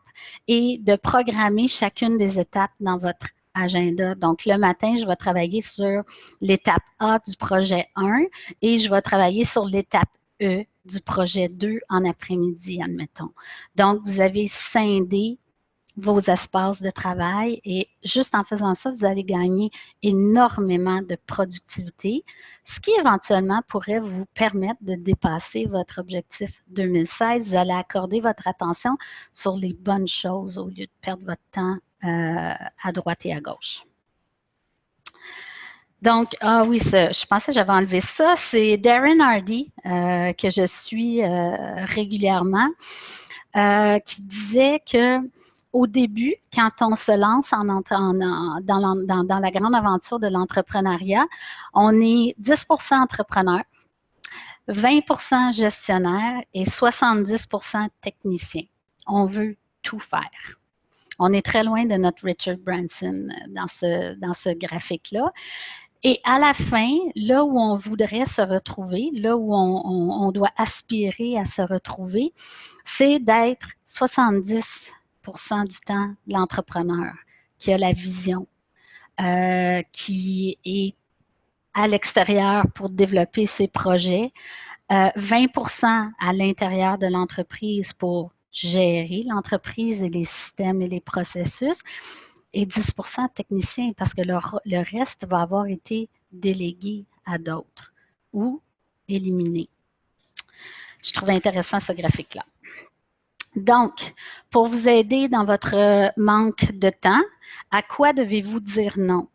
et de programmer chacune des étapes dans votre agenda. Donc, le matin, je vais travailler sur l'étape A du projet 1 et je vais travailler sur l'étape E du projet 2 en après-midi, admettons. Donc, vous avez scindé vos espaces de travail et juste en faisant ça, vous allez gagner énormément de productivité, ce qui éventuellement pourrait vous permettre de dépasser votre objectif 2016. Vous allez accorder votre attention sur les bonnes choses au lieu de perdre votre temps à droite et à gauche. Donc, ah oui, je pensais que j'avais enlevé ça. C'est Darren Hardy que je suis régulièrement qui disait que au début, quand on se lance dans la grande aventure de l'entrepreneuriat, on est 10% entrepreneur, 20% gestionnaire et 70% technicien. On veut tout faire. On est très loin de notre Richard Branson dans ce graphique-là. Et à la fin, là où on voudrait se retrouver, là où on doit aspirer à se retrouver, c'est d'être 70% du temps l'entrepreneur qui a la vision, qui est à l'extérieur pour développer ses projets, 20% à l'intérieur de l'entreprise pour gérer l'entreprise et les systèmes et les processus, et 10% technicien parce que le reste va avoir été délégué à d'autres ou éliminé. Je trouve intéressant ce graphique-là. Donc, pour vous aider dans votre manque de temps, à quoi devez-vous dire non?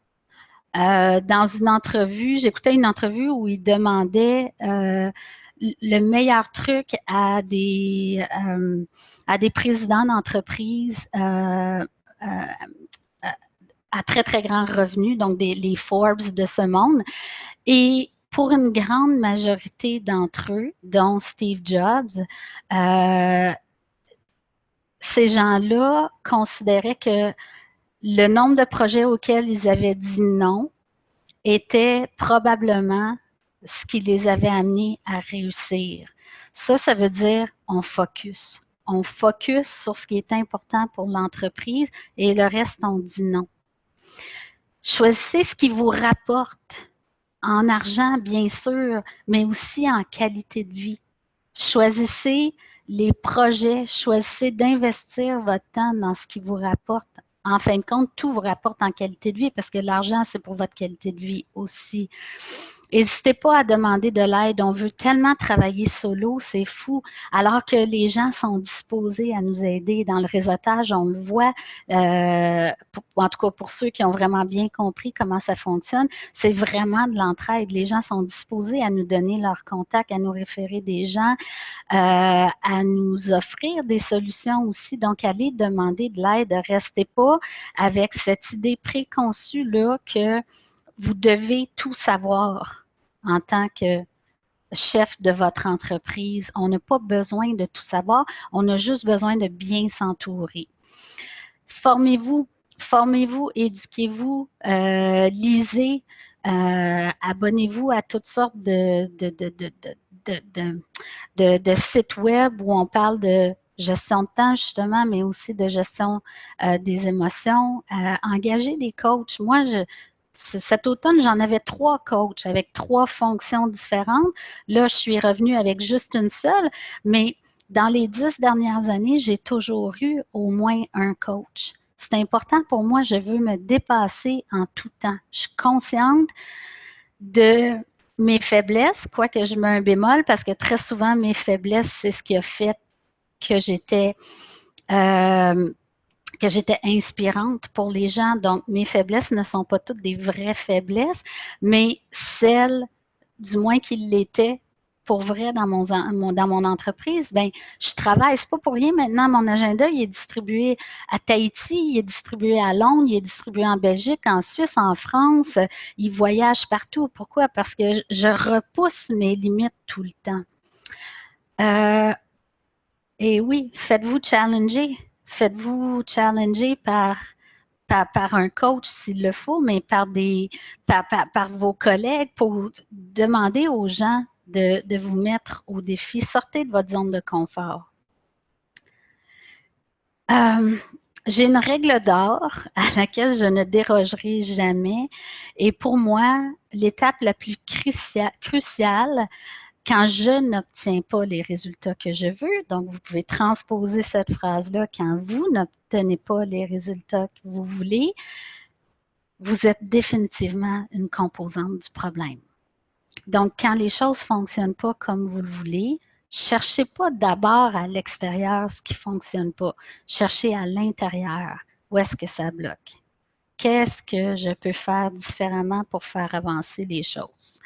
Dans une entrevue, j'écoutais une entrevue où il demandait le meilleur truc à des présidents d'entreprise à très, très grands revenus, donc les Forbes de ce monde. Et pour une grande majorité d'entre eux, dont Steve Jobs, ces gens-là considéraient que le nombre de projets auxquels ils avaient dit non était probablement ce qui les avait amenés à réussir. Ça veut dire on focus. On focus sur ce qui est important pour l'entreprise et le reste, on dit non. Choisissez ce qui vous rapporte en argent, bien sûr, mais aussi en qualité de vie. Choisissez les projets, choisissez d'investir votre temps dans ce qui vous rapporte. En fin de compte, tout vous rapporte en qualité de vie parce que l'argent, c'est pour votre qualité de vie aussi. N'hésitez pas à demander de l'aide. On veut tellement travailler solo, c'est fou. Alors que les gens sont disposés à nous aider. Dans le réseautage, on le voit, en tout cas pour ceux qui ont vraiment bien compris comment ça fonctionne, c'est vraiment de l'entraide. Les gens sont disposés à nous donner leurs contacts, à nous référer des gens, à nous offrir des solutions aussi. Donc, allez demander de l'aide. Restez pas avec cette idée préconçue-là que vous devez tout savoir en tant que chef de votre entreprise. On n'a pas besoin de tout savoir, on a juste besoin de bien s'entourer. Formez-vous, éduquez-vous, lisez, abonnez-vous à toutes sortes de sites web où on parle de gestion de temps, justement, mais aussi de gestion des émotions. Engagez des coachs. Moi, cet automne, j'en avais 3 coachs avec 3 fonctions différentes. Là, je suis revenue avec juste une seule, mais dans les 10 dernières années, j'ai toujours eu au moins un coach. C'est important pour moi, je veux me dépasser en tout temps. Je suis consciente de mes faiblesses, quoique je mets un bémol, parce que très souvent, mes faiblesses, c'est ce qui a fait que j'étais inspirante pour les gens. Donc, mes faiblesses ne sont pas toutes des vraies faiblesses, mais celles, du moins qu'ils l'étaient, pour vrai dans mon entreprise, ben je travaille. C'est pas pour rien maintenant, mon agenda, il est distribué à Tahiti, il est distribué à Londres, il est distribué en Belgique, en Suisse, en France. Il voyage partout. Pourquoi? Parce que je repousse mes limites tout le temps. Et oui, faites-vous challenger. Faites-vous challenger par un coach s'il le faut, mais par vos collègues pour demander aux gens de vous mettre au défi. Sortez de votre zone de confort. J'ai une règle d'or à laquelle je ne dérogerai jamais. Et pour moi, l'étape la plus cruciale, quand je n'obtiens pas les résultats que je veux, donc vous pouvez transposer cette phrase-là, quand vous n'obtenez pas les résultats que vous voulez, vous êtes définitivement une composante du problème. Donc, quand les choses ne fonctionnent pas comme vous le voulez, cherchez pas d'abord à l'extérieur ce qui ne fonctionne pas. Cherchez à l'intérieur. Où est-ce que ça bloque? Qu'est-ce que je peux faire différemment pour faire avancer les choses?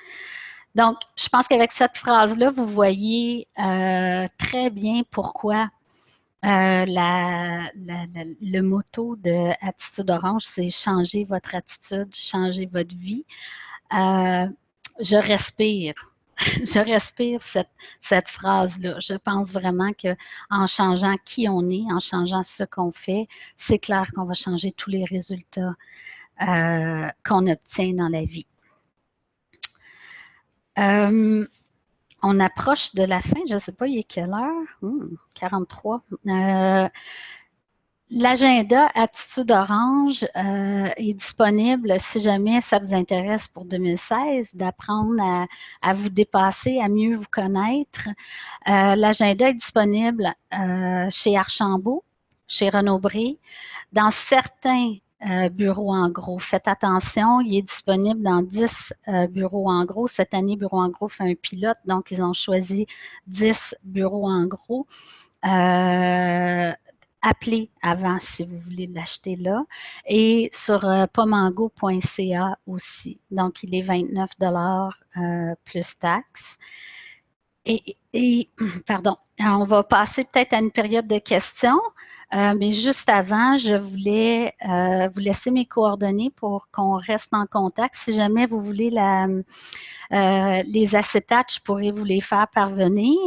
Donc, je pense qu'avec cette phrase-là, vous voyez très bien pourquoi le motto de Attitude Orange, c'est changer votre attitude, changer votre vie. Je respire. Je respire cette phrase-là. Je pense vraiment qu'en changeant qui on est, en changeant ce qu'on fait, c'est clair qu'on va changer tous les résultats qu'on obtient dans la vie. On approche de la fin, je ne sais pas, il est quelle heure? 43. L'agenda Attitude Orange est disponible si jamais ça vous intéresse pour 2016, d'apprendre à vous dépasser, à mieux vous connaître. L'agenda est disponible chez Archambault, chez Renaud-Bré, dans certains bureaux en gros. Faites attention, il est disponible dans 10 bureaux en gros. Cette année, Bureau en gros fait un pilote, donc ils ont choisi 10 bureaux en gros. Appelez avant si vous voulez l'acheter là. Et sur pomango.ca aussi. Donc, il est 29 $ plus taxes. Pardon, on va passer peut-être à une période de questions, mais juste avant, je voulais vous laisser mes coordonnées pour qu'on reste en contact. Si jamais vous voulez les acétates, je pourrais vous les faire parvenir.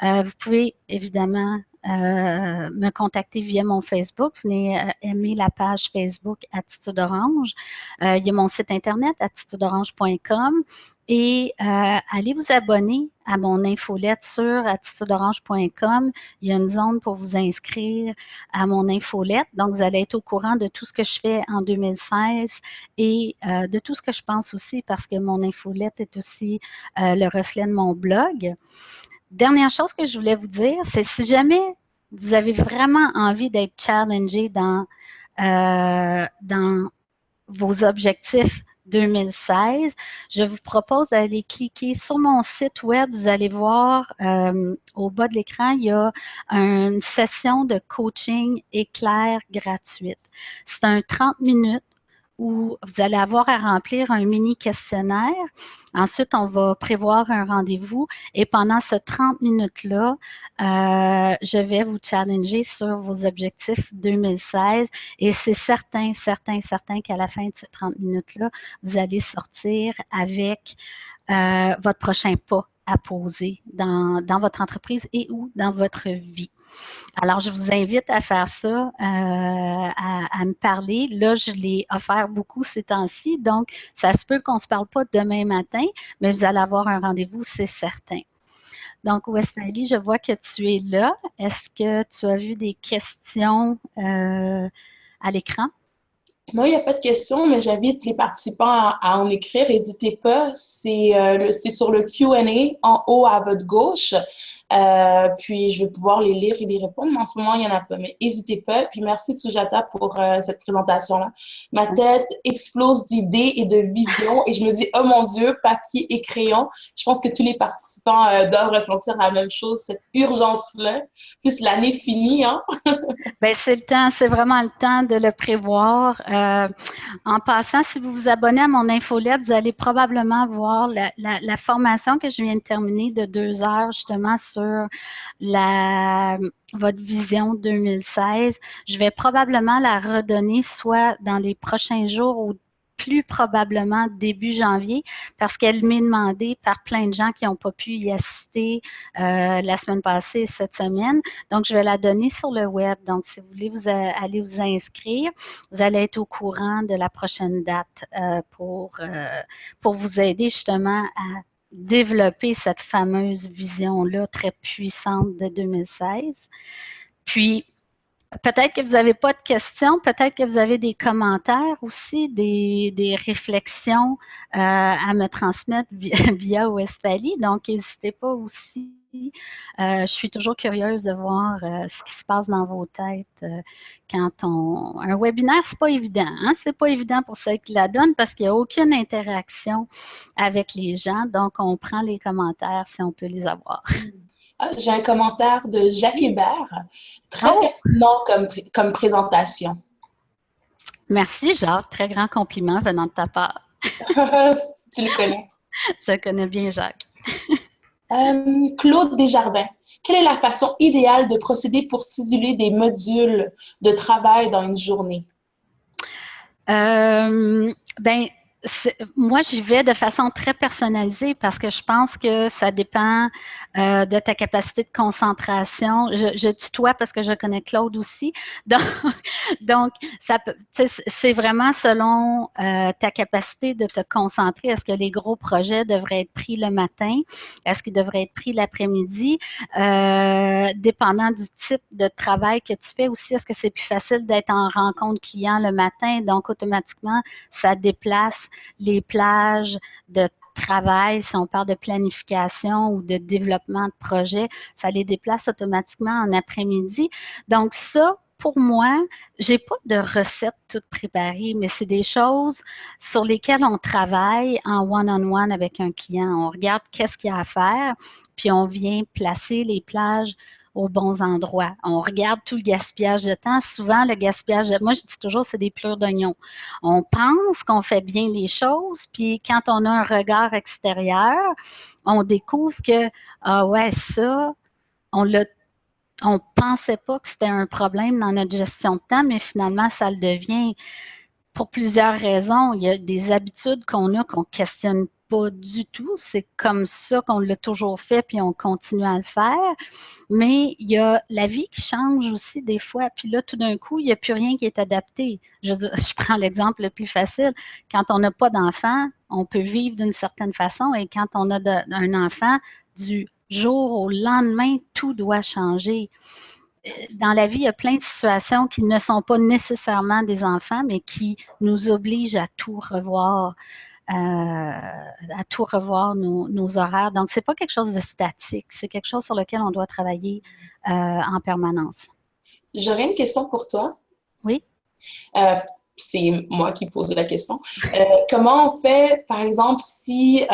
Vous pouvez évidemment me contacter via mon Facebook. Venez aimer la page Facebook Attitude Orange. Il y a mon site internet attitudeorange.com et allez vous abonner à mon infolette sur attitudeorange.com. Il y a une zone pour vous inscrire à mon infolette. Donc, vous allez être au courant de tout ce que je fais en 2016 et de tout ce que je pense aussi parce que mon infolette est aussi le reflet de mon blog. Dernière chose que je voulais vous dire, c'est si jamais vous avez vraiment envie d'être challengé dans vos objectifs 2016, je vous propose d'aller cliquer sur mon site web. Vous allez voir au bas de l'écran, il y a une session de coaching éclair gratuite. C'est un 30 minutes où vous allez avoir à remplir un mini questionnaire. Ensuite, on va prévoir un rendez-vous et pendant ce 30 minutes-là, je vais vous challenger sur vos objectifs 2016 et c'est certain qu'à la fin de ces 30 minutes-là, vous allez sortir avec votre prochain pas à poser dans votre entreprise et ou dans votre vie. Alors, je vous invite à faire ça, à me parler. Là, je l'ai offert beaucoup ces temps-ci, donc ça se peut qu'on ne se parle pas demain matin, mais vous allez avoir un rendez-vous, c'est certain. Donc, Westphalie, je vois que tu es là. Est-ce que tu as vu des questions à l'écran? Non, il n'y a pas de question, mais j'invite les participants à en écrire. N'hésitez pas. C'est sur le Q&A en haut à votre gauche. Puis, je vais pouvoir les lire et les répondre, mais en ce moment, il n'y en a pas. Mais n'hésitez pas. Puis, merci Sujata pour cette présentation-là. Ma tête explose d'idées et de visions et je me dis, oh mon Dieu, papier et crayon. Je pense que tous les participants doivent ressentir la même chose, cette urgence-là. Plus l'année finie, hein? Bien, c'est le temps, c'est vraiment le temps de le prévoir. En passant, si vous vous abonnez à mon infolette, vous allez probablement voir la formation que je viens de terminer de 2 heures justement sur votre vision 2016. Je vais probablement la redonner soit dans les prochains jours ou plus probablement début janvier parce qu'elle m'est demandée par plein de gens qui n'ont pas pu y assister la semaine passée et cette semaine. Donc, je vais la donner sur le web. Donc, si vous voulez aller vous inscrire, vous allez être au courant de la prochaine date pour vous aider justement à développer cette fameuse vision-là très puissante de 2016. Puis, peut-être que vous n'avez pas de questions, peut-être que vous avez des commentaires aussi, des réflexions à me transmettre via Westphalie. Donc, n'hésitez pas aussi. Je suis toujours curieuse de voir ce qui se passe dans vos têtes quand un webinaire, c'est pas évident. Hein? C'est pas évident pour celles qui la donnent parce qu'il n'y a aucune interaction avec les gens. Donc, on prend les commentaires si on peut les avoir. Ah, j'ai un commentaire de Jacques Hébert, très pertinent comme présentation. Merci Jacques, très grand compliment venant de ta part. Tu le connais. Je connais bien Jacques. Claude Desjardins, quelle est la façon idéale de procéder pour simuler des modules de travail dans une journée? Moi, j'y vais de façon très personnalisée parce que je pense que ça dépend de ta capacité de concentration. Je tutoie parce que je connais Claude aussi. Donc c'est vraiment selon ta capacité de te concentrer. Est-ce que les gros projets devraient être pris le matin? Est-ce qu'ils devraient être pris l'après-midi? Dépendant du type de travail que tu fais aussi, est-ce que c'est plus facile d'être en rencontre client le matin? Donc, automatiquement, ça déplace les plages de travail, si on parle de planification ou de développement de projet, ça les déplace automatiquement en après-midi. Donc ça, pour moi, j'ai pas de recette toute préparée, mais c'est des choses sur lesquelles on travaille en one-on-one avec un client. On regarde qu'est-ce qu'il y a à faire, puis on vient placer les plages aux bons endroits. On regarde tout le gaspillage de temps. Souvent, le gaspillage, moi je dis toujours, c'est des pleurs d'oignon. On pense qu'on fait bien les choses, puis quand on a un regard extérieur, on découvre que, ah ouais, ça, on pensait pas que c'était un problème dans notre gestion de temps, mais finalement, ça le devient pour plusieurs raisons. Il y a des habitudes qu'on a qu'on questionne pas du tout. C'est comme ça qu'on l'a toujours fait, puis on continue à le faire. Mais il y a la vie qui change aussi des fois. Puis là, tout d'un coup, il n'y a plus rien qui est adapté. Je prends l'exemple le plus facile. Quand on n'a pas d'enfant, on peut vivre d'une certaine façon. Et quand on a un enfant, du jour au lendemain, tout doit changer. Dans la vie, il y a plein de situations qui ne sont pas nécessairement des enfants, mais qui nous obligent à tout revoir, nos horaires. Donc, ce n'est pas quelque chose de statique, c'est quelque chose sur lequel on doit travailler en permanence. J'aurais une question pour toi. Oui. C'est moi qui pose la question. Comment on fait, par exemple, si,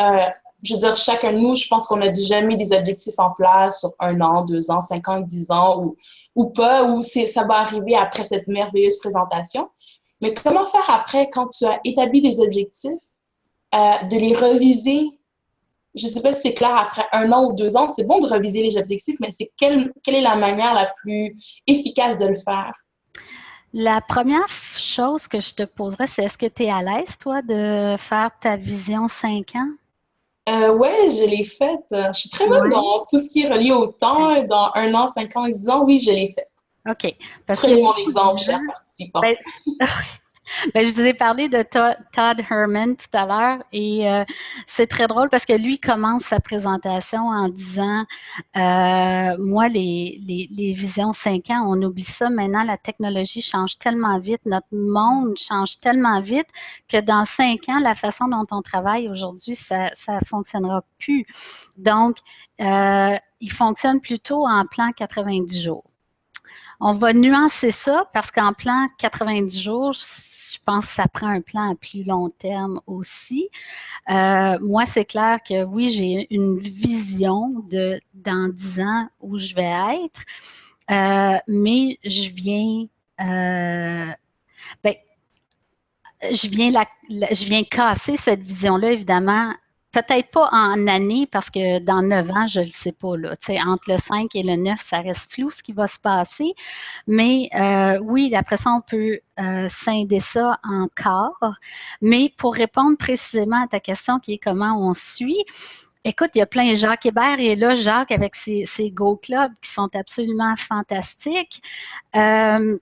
je veux dire, chacun de nous, je pense qu'on a déjà mis des objectifs en place sur 1 an, 2 ans, 5 ans, 10 ans, ou pas, ou ça va arriver après cette merveilleuse présentation. Mais comment faire après, quand tu as établi des objectifs, de les reviser? Je ne sais pas si c'est clair, après 1 an ou 2 ans, c'est bon de reviser les objectifs, mais quelle est la manière la plus efficace de le faire? La première chose que je te poserais, c'est est-ce que tu es à l'aise, toi, de faire ta vision 5 ans? Ouais, je l'ai faite. Je suis très bonne dans tout ce qui est relié au temps, dans 1 an, 5 ans, 10 ans. Oui, je l'ai faite. OK. Parce Prenez que mon exemple, chers participants. Ben, je vous ai parlé de Todd Herman tout à l'heure et c'est très drôle parce que lui commence sa présentation en disant moi, les visions 5 ans, on oublie ça. Maintenant, la technologie change tellement vite, notre monde change tellement vite que dans 5 ans, la façon dont on travaille aujourd'hui, ça fonctionnera plus. Donc, il fonctionne plutôt en plan 90 jours. On va nuancer ça parce qu'en plan 90 jours, je pense que ça prend un plan à plus long terme aussi. Moi, c'est clair que oui, j'ai une vision dans 10 ans où je vais être, mais je viens casser cette vision-là, évidemment. Peut-être pas en année, parce que dans 9 ans, je ne le sais pas. Là. Entre le 5 et le 9, ça reste flou ce qui va se passer. Mais oui, après ça, on peut scinder ça en corps. Mais pour répondre précisément à ta question qui est comment on suit, écoute, il y a plein. Jacques Hébert est là, Jacques, avec ses Go Clubs qui sont absolument fantastiques. Il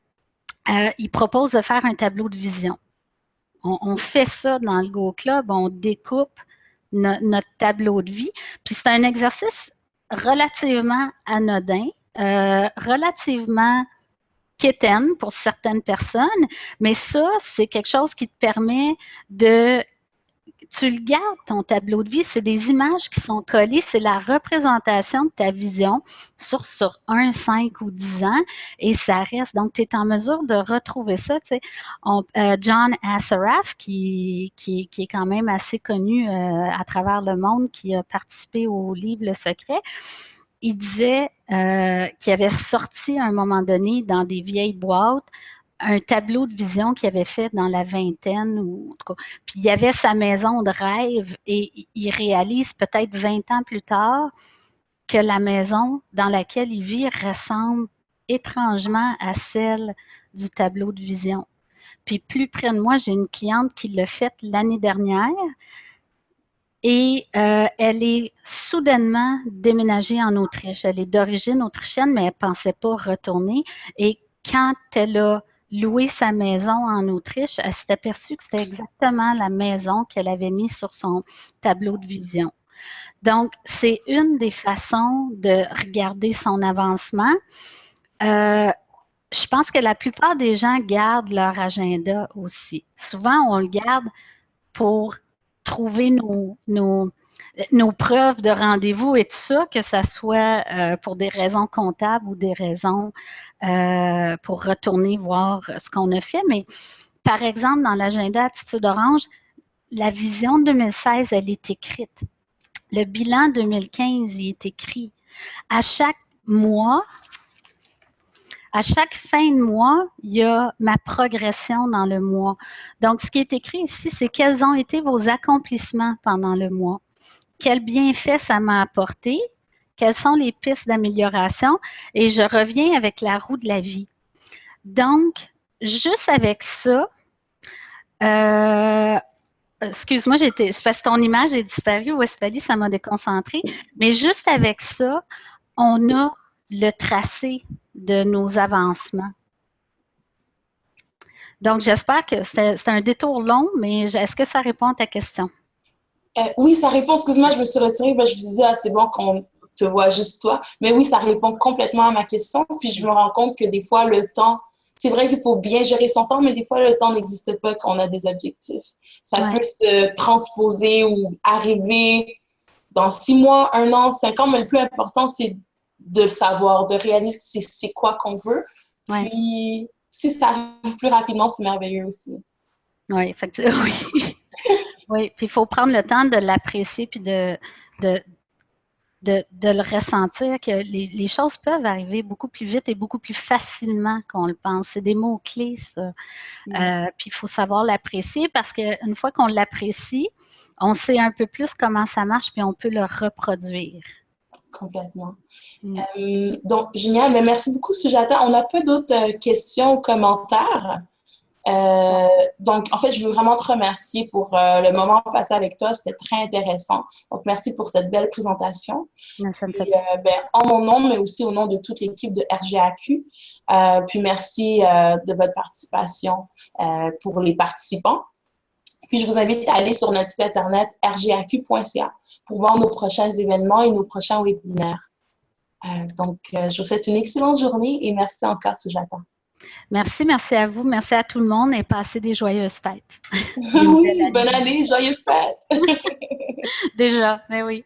propose de faire un tableau de vision. On fait ça dans le Go Club, on découpe notre tableau de vie. Puis c'est un exercice relativement anodin, relativement quétaine pour certaines personnes, mais ça, c'est quelque chose qui te permet tu le gardes, ton tableau de vie, c'est des images qui sont collées, c'est la représentation de ta vision sur 1, 5 ou 10 ans, et ça reste. Donc, tu es en mesure de retrouver ça. Tu sais. John Assaraf, qui est quand même assez connu à travers le monde, qui a participé au livre Le Secret, il disait qu'il avait sorti à un moment donné dans des vieilles boîtes un tableau de vision qu'il avait fait dans la vingtaine, ou en tout cas, puis il y avait sa maison de rêve et il réalise peut-être 20 ans plus tard que la maison dans laquelle il vit ressemble étrangement à celle du tableau de vision. Puis plus près de moi, j'ai une cliente qui l'a faite l'année dernière et elle est soudainement déménagée en Autriche. Elle est d'origine autrichienne, mais elle ne pensait pas retourner. Et quand elle a loué sa maison en Autriche, elle s'est aperçue que c'était exactement la maison qu'elle avait mise sur son tableau de vision. Donc, c'est une des façons de regarder son avancement. Je pense que la plupart des gens gardent leur agenda aussi. Souvent, on le garde pour trouver nos preuves de rendez-vous et tout ça, que ça soit pour des raisons comptables ou des raisons pour retourner voir ce qu'on a fait. Mais par exemple, dans l'agenda Attitude Orange, la vision 2016, elle est écrite. Le bilan 2015, il est écrit. À chaque mois, à chaque fin de mois, il y a ma progression dans le mois. Donc, ce qui est écrit ici, c'est quels ont été vos accomplissements pendant le mois. quel bienfait ça m'a apporté, quelles sont les pistes d'amélioration, et je reviens avec la roue de la vie. Donc, juste avec ça, excuse-moi, c'est parce que ton image est disparue, Westphalie, ça m'a déconcentrée, mais juste avec ça, on a le tracé de nos avancements. Donc, j'espère que c'est un détour long, mais est-ce que ça répond à ta question? Oui, ça répond. Excuse-moi, je me suis retirée. Ben, je me suis dit, ah, c'est bon qu'on te voit juste toi. Mais oui, ça répond complètement à ma question. Puis je me rends compte que des fois, le temps, c'est vrai qu'il faut bien gérer son temps, mais des fois, le temps n'existe pas quand on a des objectifs. Ça peut se transposer ou arriver dans 6 mois, 1 an, 5 ans, mais le plus important, c'est de le savoir, de réaliser c'est quoi qu'on veut. Puis, si ça arrive plus rapidement, c'est merveilleux aussi. Oui, effectivement, oui. Oui, puis il faut prendre le temps de l'apprécier puis de le ressentir, que les choses peuvent arriver beaucoup plus vite et beaucoup plus facilement qu'on le pense. C'est des mots-clés, ça. Puis il faut savoir l'apprécier parce qu'une fois qu'on l'apprécie, on sait un peu plus comment ça marche puis on peut le reproduire. Complètement. Donc, génial. Mais merci beaucoup, Sujata. On a peu d'autres questions ou commentaires. Donc, en fait, je veux vraiment te remercier pour le moment passé avec toi. C'était très intéressant. Donc, merci pour cette belle présentation. Ça me fait en mon nom, mais aussi au nom de toute l'équipe de RGAQ. Puis, merci de votre participation pour les participants. Puis, je vous invite à aller sur notre site internet rgaq.ca pour voir nos prochains événements et nos prochains webinaires. Donc, je vous souhaite une excellente journée et merci encore, Sujata. Merci à vous, merci à tout le monde et passez des joyeuses fêtes. Oui, bonne année, joyeuses fêtes. Déjà, mais oui.